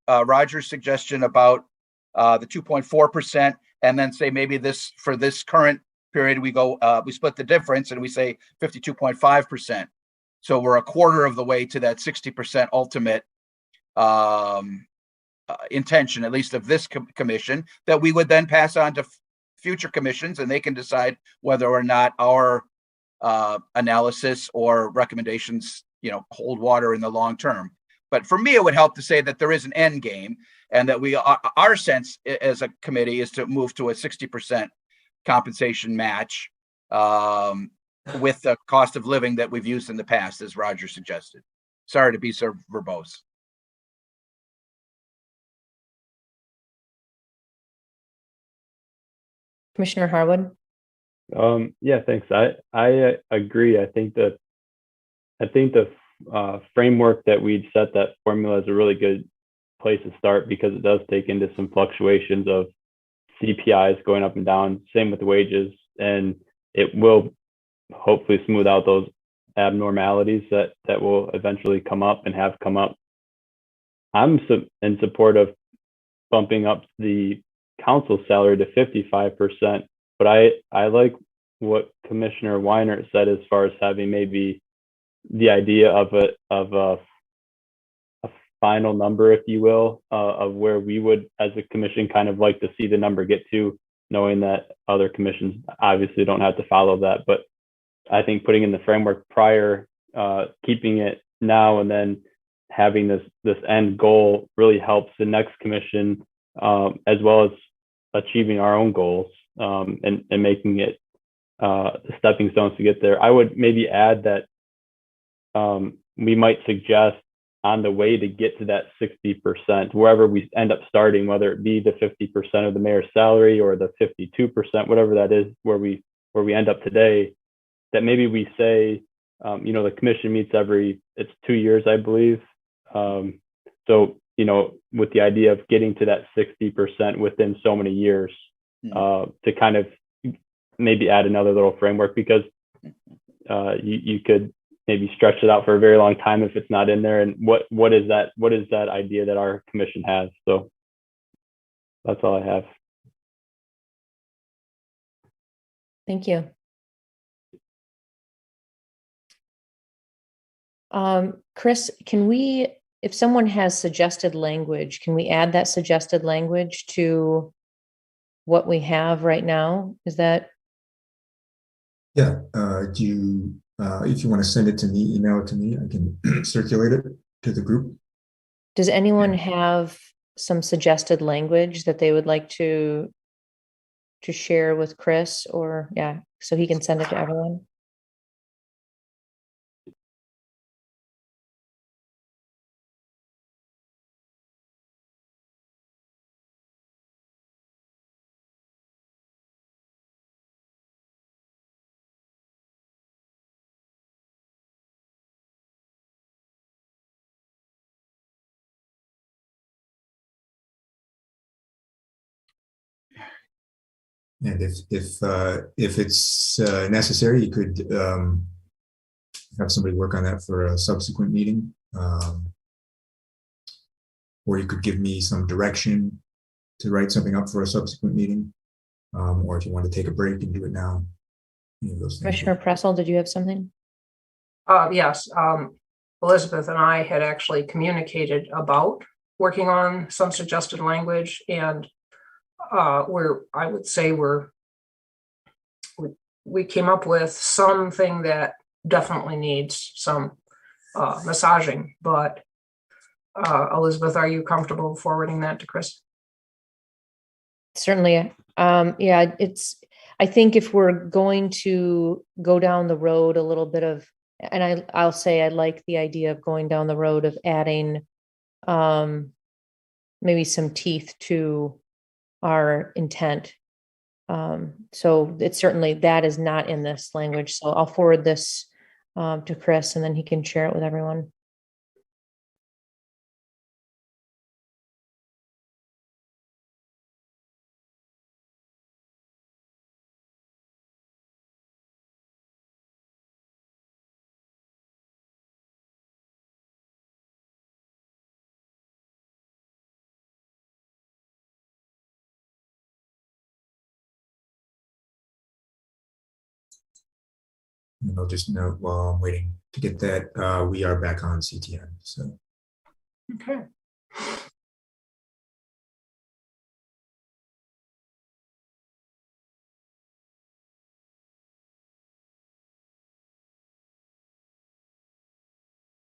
Roger's suggestion about the 2.4%, and then say maybe for this current period, we split the difference and we say 52.5%. So we're a quarter of the way to that 60% ultimate intention, at least of this commission, that we would then pass on to future commissions, and they can decide whether or not our analysis or recommendations, hold water in the long term. But for me, it would help to say that there is an end game, and that our sense as a committee is to move to a 60% compensation match with the cost of living that we've used in the past, as Roger suggested. Sorry to be so verbose. Commissioner Harwood. Yeah, thanks. I agree. I think the framework that we'd set, that formula, is a really good place to start, because it does take into some fluctuations of CPIs going up and down, same with wages, and it will hopefully smooth out those abnormalities that will eventually come up and have come up. I'm in support of bumping up the council salary to 55%, but I like what Commissioner Weiner said as far as having maybe the idea of a final number, if you will, of where we would, as a commission, kind of like to see the number get to, knowing that other commissions obviously don't have to follow that. But I think putting in the framework prior, keeping it now, and then having this end goal really helps the next commission, as well as achieving our own goals, and making it stepping stones to get there. I would maybe add that we might suggest, on the way to get to that 60%, wherever we end up starting, whether it be the 50% of the mayor's salary or the 52%, whatever that is, where we end up today, that maybe we say, the commission meets it's 2 years, I believe. So, with the idea of getting to that 60% within so many years, to kind of maybe add another little framework, because you could maybe stretch it out for a very long time if it's not in there. And what is that idea that our commission has? So that's all I have. Thank you. Chris, if someone has suggested language, can we add that suggested language to what we have right now? Is that? Yeah. If you want to send it to me, email it to me, I can circulate it to the group. Does anyone have some suggested language that they would like to share with Chris, or so he can send it to everyone? And if it's necessary, you could have somebody work on that for a subsequent meeting, or you could give me some direction to write something up for a subsequent meeting, or if you want to take a break and do it now. Commissioner Pressel, did you have something? Yes. Elizabeth and I had actually communicated about working on some suggested language, and I would say we came up with something that definitely needs some massaging. But Elizabeth, are you comfortable forwarding that to Chris? Certainly. I think if we're going to go down the road a little bit of, and I'll say I like the idea of going down the road of adding maybe some teeth to our intent. So it's certainly, that is not in this language. So I'll forward this to Chris, and then he can share it with everyone. And I'll just note while I'm waiting to get that, we are back on CTN. So Okay.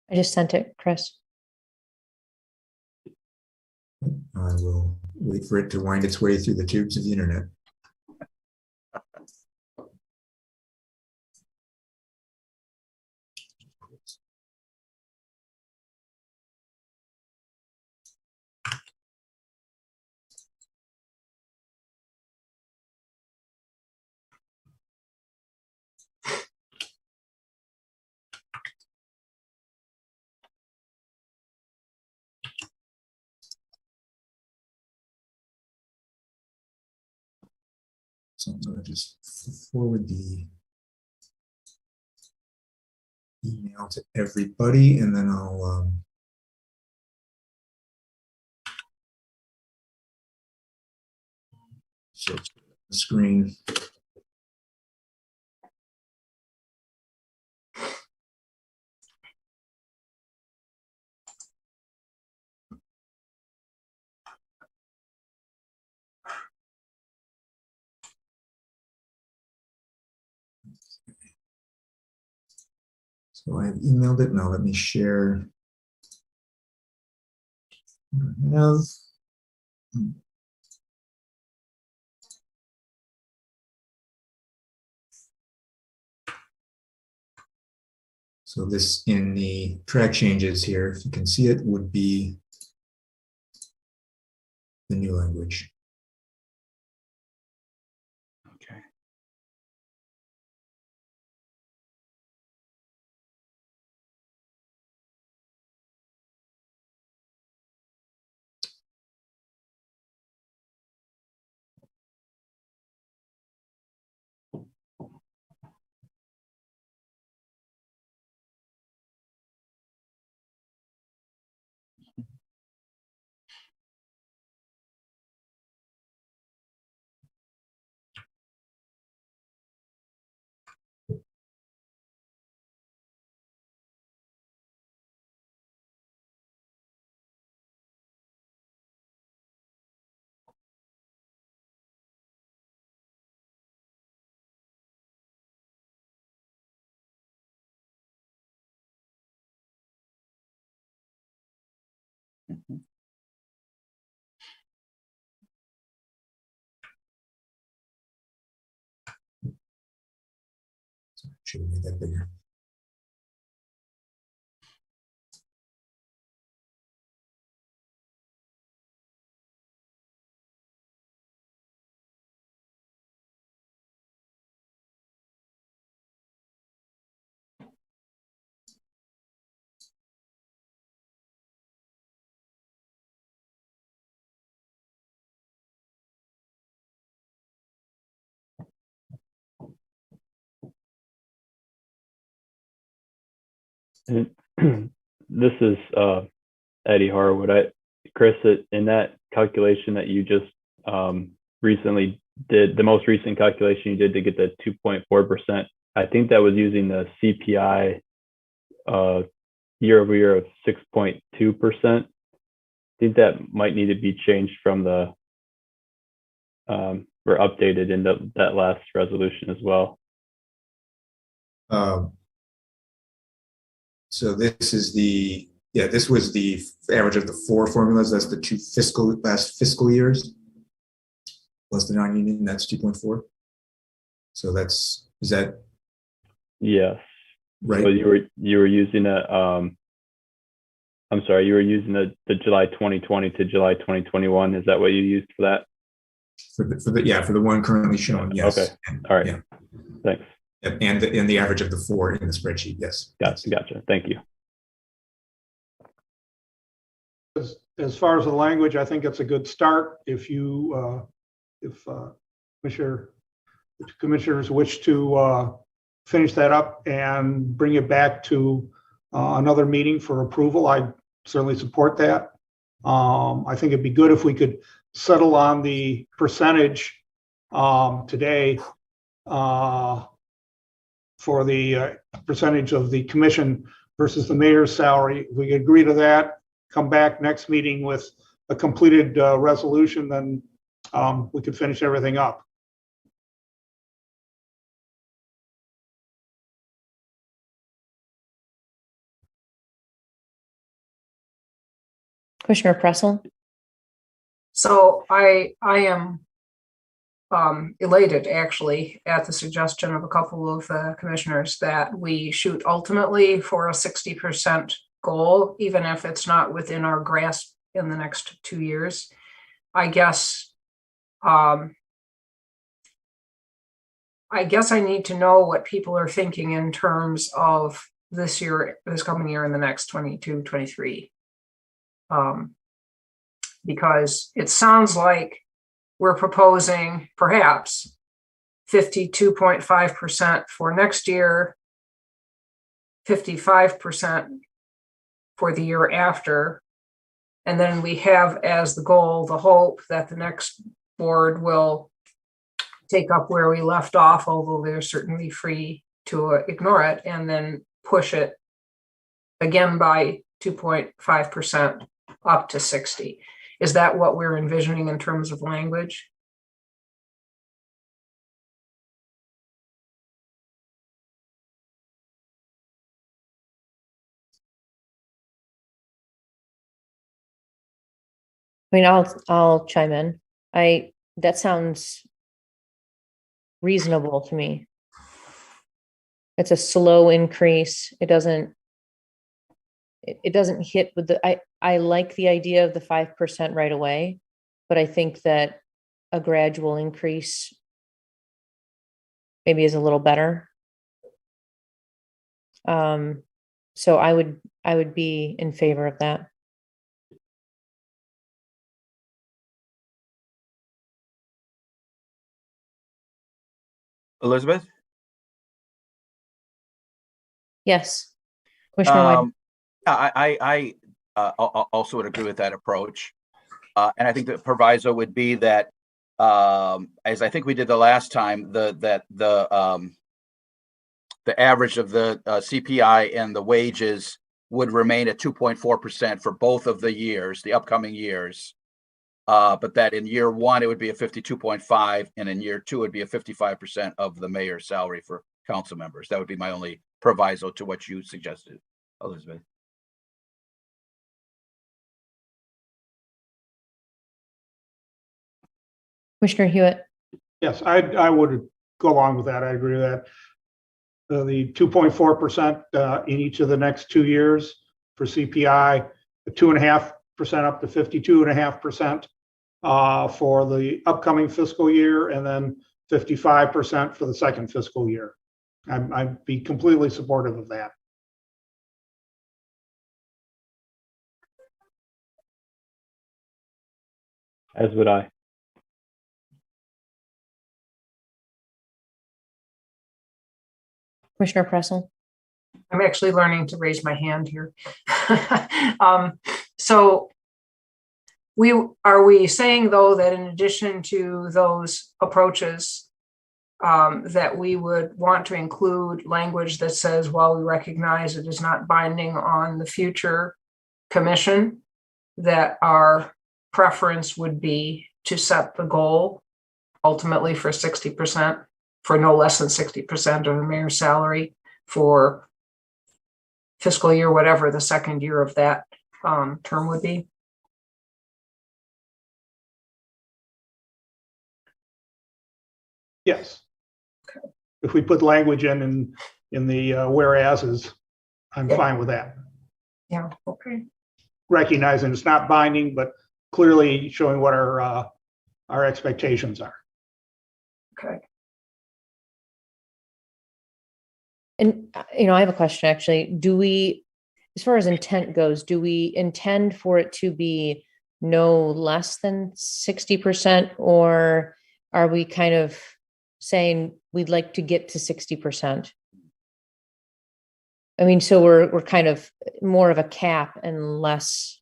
I just sent it, Chris. I will wait for it to wind its way through the tubes of the internet. So I'm going to just forward the email to everybody, and then I'll share the screen. So I have emailed it. Now let me share. I have. So this in the track changes here, if you can see it, would be the new language. Okay. Mhm. Should have made that bigger. And this is Eddie Harwood. Chris, in that calculation that you just recently did, the most recent calculation you did to get the 2.4%, I think that was using the CPI year over year of 6.2%. I think that might need to be changed from the or updated in that last resolution as well. So this is the, yeah, this was the average of the 4 formulas. That's the last fiscal years. Plus the non-union, that's 2.4. So that's, is that Yes. right? So you were using a I'm sorry, you were using the July 2020 to July 2021. Is that what you used for that? For the one currently shown, yes. Okay. All right. Yeah. Thanks. And the average of the 4 in the spreadsheet, yes. Gotcha. Thank you. As far as the language, I think it's a good start. If commissioners wish to finish that up and bring it back to another meeting for approval, I certainly support that. I think it'd be good if we could settle on the percentage today for the percentage of the commission versus the mayor's salary. If we could agree to that, come back next meeting with a completed resolution, then we could finish everything up. Commissioner Pressel? So I am elated actually at the suggestion of a couple of commissioners that we shoot ultimately for a 60% goal, even if it's not within our grasp in the next 2 years. I guess I need to know what people are thinking in terms of this year, this coming year, and the next 22, 23. Because it sounds like we're proposing perhaps 52.5% for next year, 55% for the year after. And then we have as the goal, the hope that the next board will take up where we left off, although they're certainly free to ignore it, and then push it again by 2.5% up to 60. Is that what we're envisioning in terms of language? I mean, I'll chime in. That sounds reasonable to me. It's a slow increase. It doesn't hit with I like the idea of the 5% right away, but I think that a gradual increase maybe is a little better. So I would be in favor of that. Elizabeth? Yes. Commissioner White. I also would agree with that approach. And I think the proviso would be that, as I think we did the last time, the average of the CPI and the wages would remain at 2.4% for both of the years, the upcoming years. But that in year one, it would be a 52.5, and in year two, it'd be a 55% of the mayor's salary for council members. That would be my only proviso to what you suggested, Elizabeth. Commissioner Hewitt. Yes, I would go along with that. I agree with that. The 2.4% in each of the next 2 years for CPI, the 2.5% up to 52.5% for the upcoming fiscal year, and then 55% for the second fiscal year. I'd be completely supportive of that. As would I. Commissioner Pressel. I'm actually learning to raise my hand here. So are we saying though that in addition to those approaches, that we would want to include language that says, while we recognize it is not binding on the future commission, that our preference would be to set the goal ultimately for 60%, for no less than 60% of the mayor's salary for fiscal year, whatever the second year of that term would be? Yes. Okay. If we put language in the whereases, I'm fine with that. Yeah. Okay. Recognizing it's not binding, but clearly showing what our expectations are. Okay. And, I have a question actually. As far as intent goes, do we intend for it to be no less than 60%, or are we kind of saying we'd like to get to 60%? I mean, so we're kind of more of a cap and less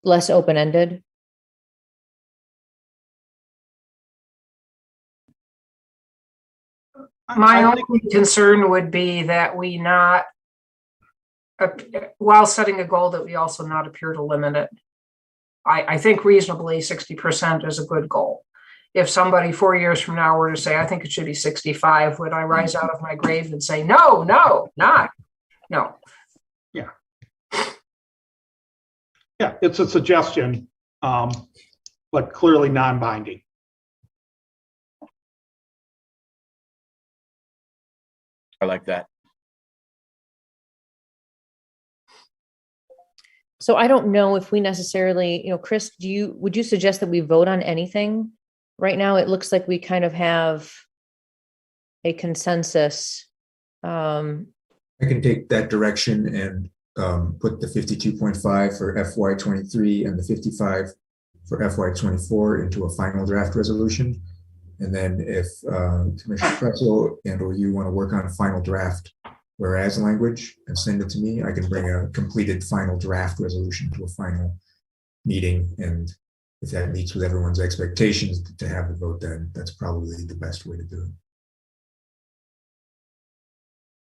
open-ended. My I think- only concern would be that we not, while setting a goal, that we also not appear to limit it. I think reasonably 60% is a good goal. If somebody 4 years from now were to say, I think it should be 65, would I rise out of my grave and say, no, not? No. Yeah, it's a suggestion, but clearly non-binding. I like that. So I don't know if we necessarily, Chris, would you suggest that we vote on anything? Right now, it looks like we kind of have a consensus. I can take that direction and put the 52.5 for FY23 and the 55 for FY24 into a final draft resolution. And then if Commissioner Pretzel and or you want to work on a final draft whereas language and send it to me, I can bring a completed final draft resolution to a final meeting. And if that meets with everyone's expectations to have the vote, then that's probably the best way to do it.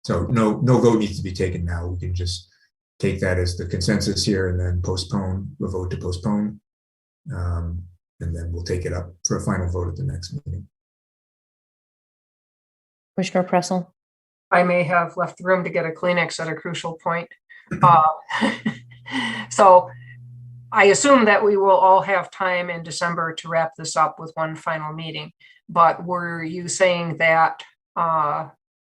So no vote needs to be taken now. We can just take that as the consensus here and then postpone the vote to postpone. And then we'll take it up for a final vote at the next meeting. Commissioner Pressel? I may have left the room to get a Kleenex at a crucial point. So I assume that we will all have time in December to wrap this up with one final meeting. But were you saying that I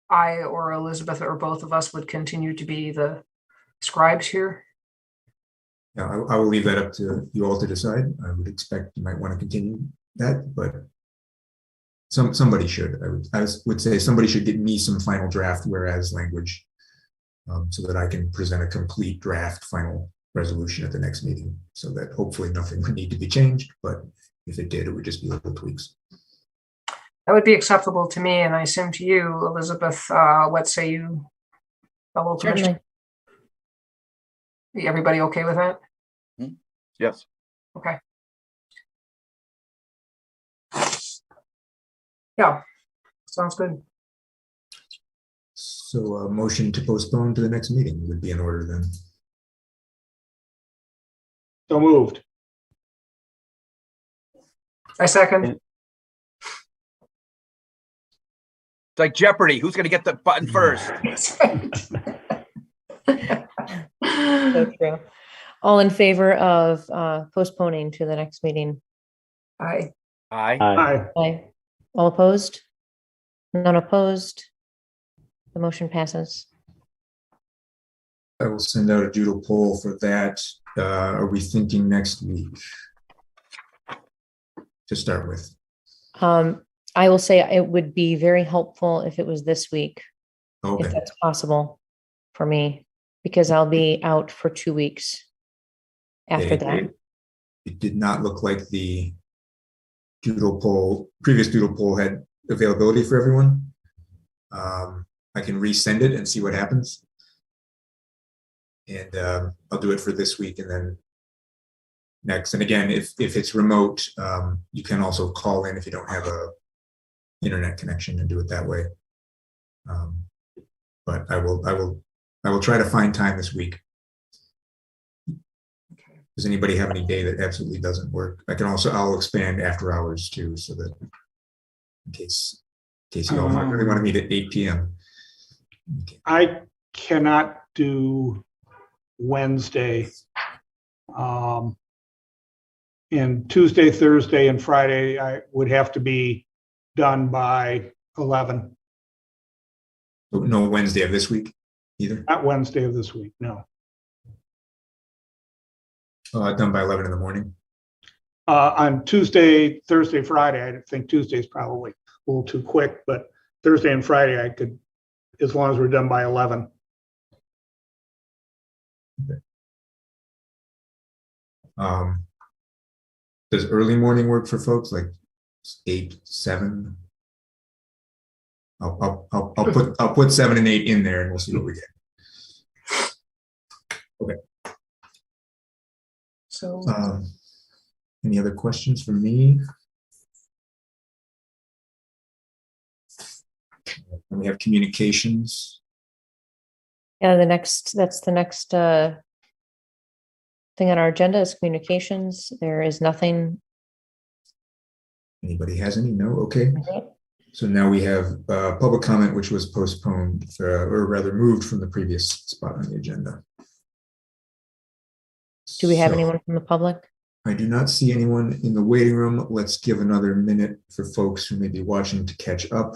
or Elizabeth or both of us would continue to be the scribes here? Yeah, I will leave that up to you all to decide. I would expect you might want to continue that, but somebody should. I would say somebody should get me some final draft whereas language, so that I can present a complete draft final resolution at the next meeting, so that hopefully nothing would need to be changed, but if it did, it would just be little tweaks. That would be acceptable to me, and I assume to you, Elizabeth. What say you, fellow commissioner? Certainly. Everybody okay with that? Yes. Okay. Yeah, sounds good. So a motion to postpone to the next meeting would be in order then. So moved. I second. It's like Jeopardy. Who's going to get the button first? So true. All in favor of postponing to the next meeting? Aye. Aye. Aye. Aye. All opposed? None opposed? The motion passes. I will send out a doodle poll for that. Are we thinking next week to start with? I will say it would be very helpful if it was this week, if Okay, that's possible for me, because I'll be out for 2 weeks after that. It did not look like the previous doodle poll had availability for everyone. I can resend it and see what happens. And I'll do it for this week and then next. And again, if it's remote, you can also call in if you don't have a internet connection and do it that way. But I will try to find time this week. Does anybody have any day that absolutely doesn't work? I'll expand after hours too, so that in case you all really want to meet at 8 p.m. Okay. I cannot do Wednesday. And Tuesday, Thursday, and Friday, I would have to be done by 11. So no Wednesday of this week either? Not Wednesday of this week, no. Done by 11 in the morning. On Tuesday, Thursday, Friday, I think Tuesday's probably a little too quick, but Thursday and Friday I could, as long as we're done by 11. Okay. Does early morning work for folks, like 8, 7? I'll put 7 and 8 in there, and we'll see what we get. Okay. So Any other questions for me? And we have communications. Yeah, that's the next thing on our agenda is communications. There is nothing. Anybody has any? No? Okay. So now we have public comment, which was postponed, or rather moved from the previous spot on the agenda. Do we have So, anyone from the public? I do not see anyone in the waiting room. Let's give another minute for folks who may be watching to catch up.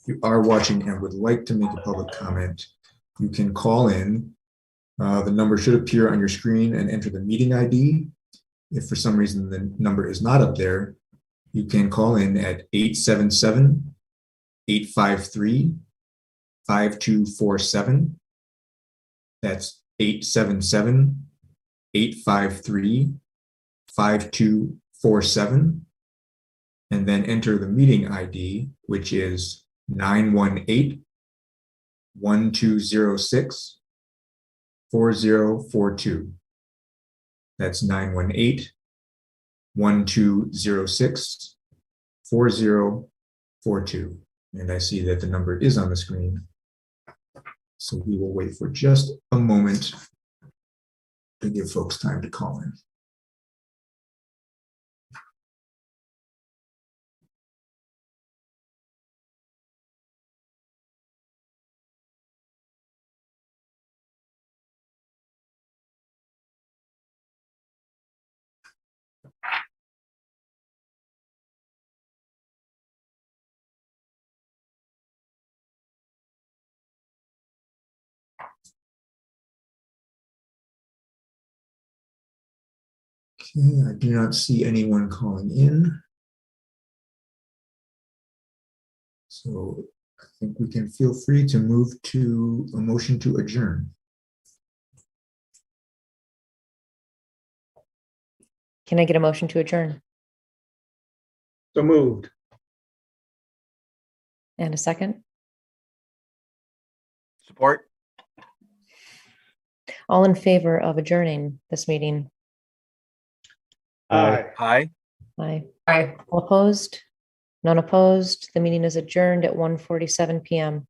If you are watching and would like to make a public comment, you can call in. The number should appear on your screen and enter the meeting ID. If for some reason the number is not up there, you can call in at 877-853-5247. That's 877-853-5247. And then enter the meeting ID, which is 918-1206. 4042. That's 918-1206. 4042. And I see that the number is on the screen. So we will wait for just a moment to give folks time to call in. Okay, I do not see anyone calling in. So I think we can feel free to move to a motion to adjourn. Can I get a motion to adjourn? So moved. And a second? Support. All in favor of adjourning this meeting? Aye. Aye. Aye. Aye. All opposed? None opposed? The meeting is adjourned at 1:47 PM.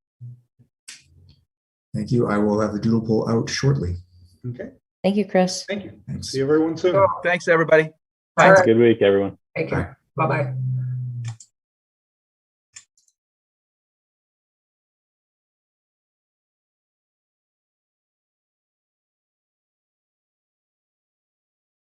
Thank you. I will have the doodle poll out shortly. Okay, Thank you, Chris. thank you. Thanks. See everyone soon. So, Thanks, everybody. all right, Good week, everyone. take care. Bye-bye.